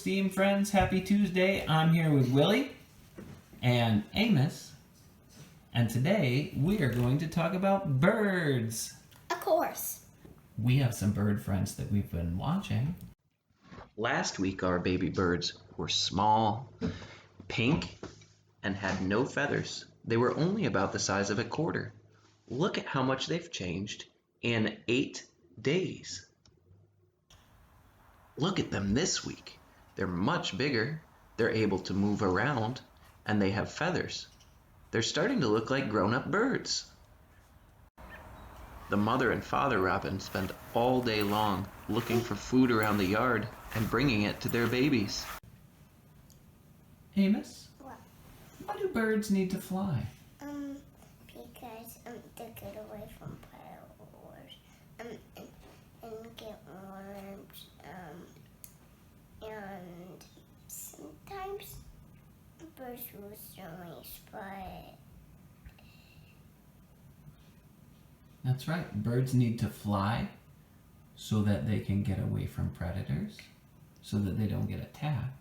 esteemed friends. Happy Tuesday. I'm here with Willie and Amos. And today we are going to talk about birds. Of course. We have some bird friends that we've been watching. Last week our baby birds were small, pink, and had no feathers. They were only about the size of a quarter. Look at how much they've changed in 8 days. Look at them this week. They're much bigger, they're able to move around, and they have feathers. They're starting to look like grown-up birds. The mother and father robin spend all day long looking for food around the yard and bringing it to their babies. Amos, What? why do birds need to fly? Because to get away from predators, and get worms, and sometimes birds will certainly spot. That's right. Birds need to fly so that they can get away from predators, so that they don't get attacked,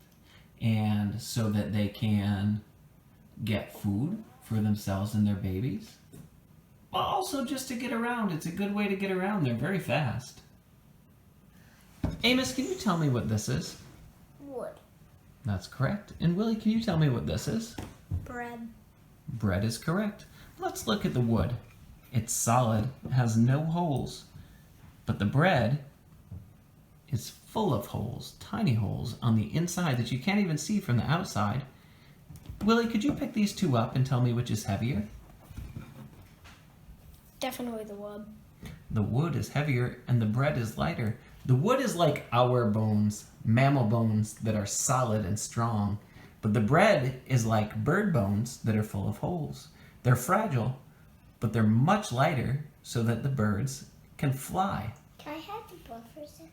and so that they can get food for themselves and their babies. But also just to get around. It's a good way to get around. They're very fast. Amos, can you tell me what this is? Wood. That's correct. And Willie, can you tell me what this is? Bread. Bread is correct. Let's look at the wood. It's solid, has no holes, but the bread is full of holes, tiny holes on the inside that you can't even see from the outside. Willie, could you pick these two up and tell me which is heavier? Definitely the wood. The wood is heavier and the bread is lighter. The wood is like our bones, mammal bones that are solid and strong, but the bread is like bird bones that are full of holes. They're fragile, but they're much lighter so that the birds can fly. Can I have the book for a second?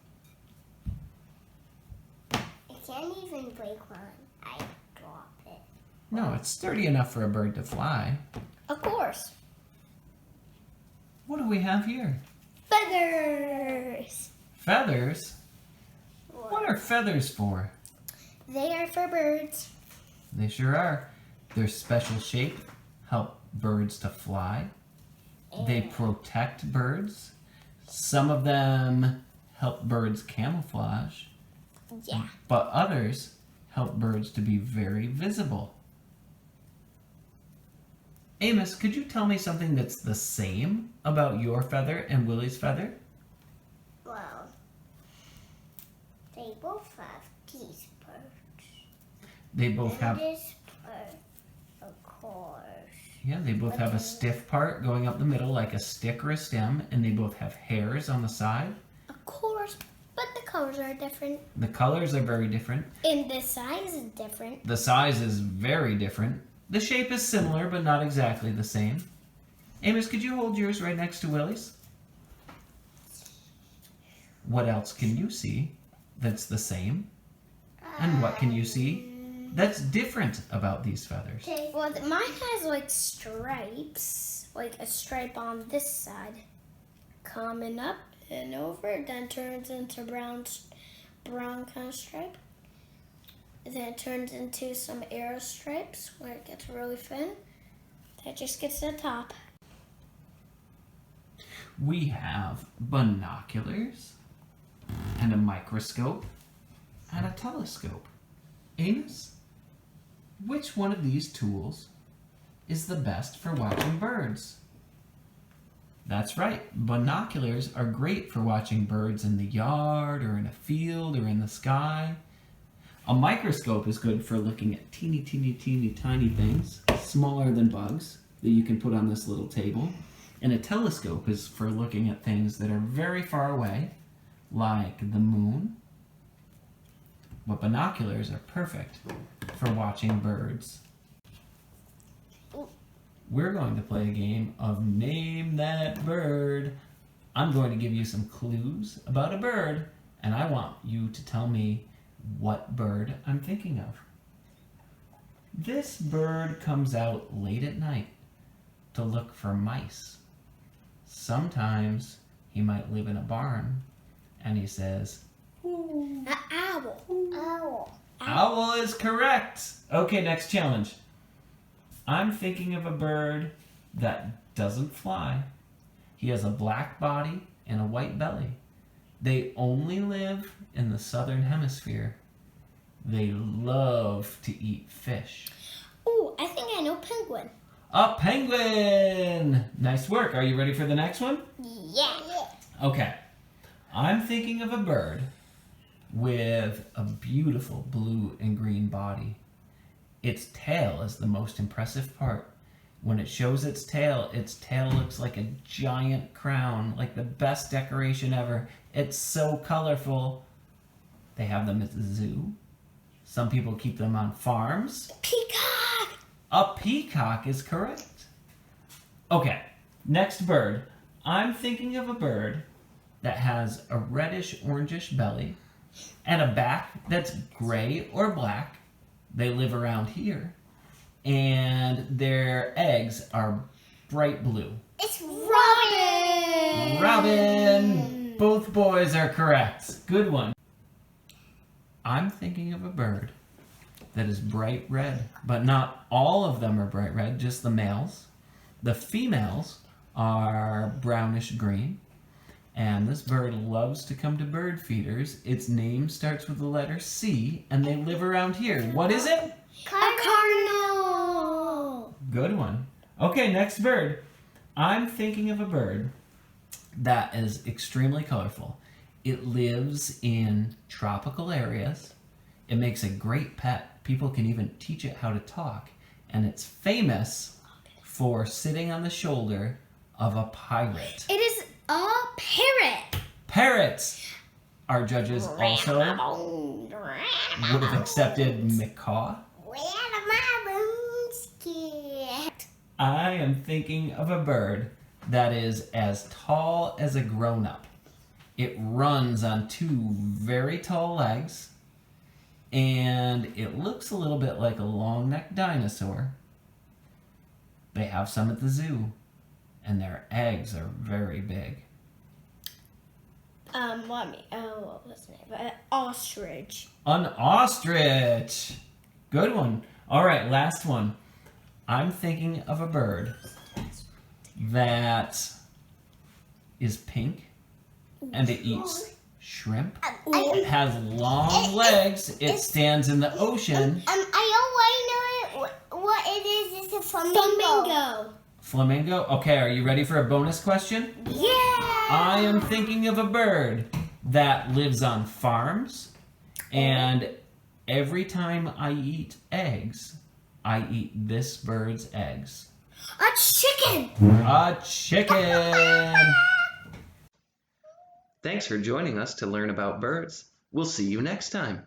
I can't even break one. I drop it. No, it's sturdy enough for a bird to fly. Of course. What do we have here? Feathers. Feathers? What are feathers for? They are for birds. They sure are. Their special shape help birds to fly. They protect birds. Some of them help birds camouflage. Yeah. But others help birds to be very visible. Amos, could you tell me something that's the same about your feather and Willie's feather? Well, they both have these parts. They both have... This part, of course. Yeah, they both have a stiff part going up the middle like a stick or a stem, and they both have hairs on the side. Of course, but the colors are different. The colors are very different. And the size is different. The size is very different. The shape is similar, but not exactly the same. Amos, could you hold yours right next to Willie's? What else can you see that's the same? And what can you see that's different about these feathers? Well, mine has like stripes, like a stripe on this side, coming up and over, then turns into brown kind of stripe. Then it turns into some arrow stripes where it gets really thin. That just gets to the top. We have binoculars and a microscope and a telescope. Amos, which one of these tools is the best for watching birds? That's right, binoculars are great for watching birds in the yard or in a field or in the sky. A microscope is good for looking at teeny tiny things, smaller than bugs, that you can put on this little table. And a telescope is for looking at things that are very far away, like the moon. But binoculars are perfect for watching birds. We're going to play a game of Name That Bird. I'm going to give you some clues about a bird, and I want you to tell me what bird I'm thinking of. This bird comes out late at night to look for mice. Sometimes he might live in a barn, and he says, "Ooh." An owl. Owl. Owl is correct. Okay, next challenge. I'm thinking of a bird that doesn't fly. He has a black body and a white belly. They only live in the southern hemisphere. They love to eat fish. Oh, I think I know penguin. A penguin! Nice work. Are you ready for the next one? Yeah. Okay. I'm thinking of a bird with a beautiful blue and green body. Its tail is the most impressive part. When it shows its tail looks like a giant crown, like the best decoration ever. It's so colorful. They have them at the zoo. Some people keep them on farms. Peacock! A peacock is correct. Okay, next bird. I'm thinking of a bird that has a reddish-orangish belly and a back that's gray or black. They live around here. And their eggs are bright blue. It's Robin! Robin! Both boys are correct. Good one. I'm thinking of a bird that is bright red, but not all of them are bright red, just the males. The females are brownish green, and this bird loves to come to bird feeders. Its name starts with the letter C, and they live around here. What is it? A cardinal! Good one. Okay, next bird. I'm thinking of a bird that is extremely colorful. It lives in tropical areas. It makes a great pet. People can even teach it how to talk. And it's famous for sitting on the shoulder of a pirate. It is a parrot. Parrots! Our judges also would have accepted macaw. I am thinking of a bird that is as tall as a grown-up. It runs on two very tall legs, and it looks a little bit like a long-necked dinosaur. They have some at the zoo, and their eggs are very big. What was the name? Ostrich. An ostrich! Good one. All right, last one. I'm thinking of a bird that is pink, and it eats shrimp. It has long legs. It stands in the ocean. I already know what it is. It's a flamingo. Flamingo? Okay, are you ready for a bonus question? Yeah! I am thinking of a bird that lives on farms, and every time I eat eggs, I eat this bird's eggs. A chicken! A chicken! Thanks for joining us to learn about birds. We'll see you next time.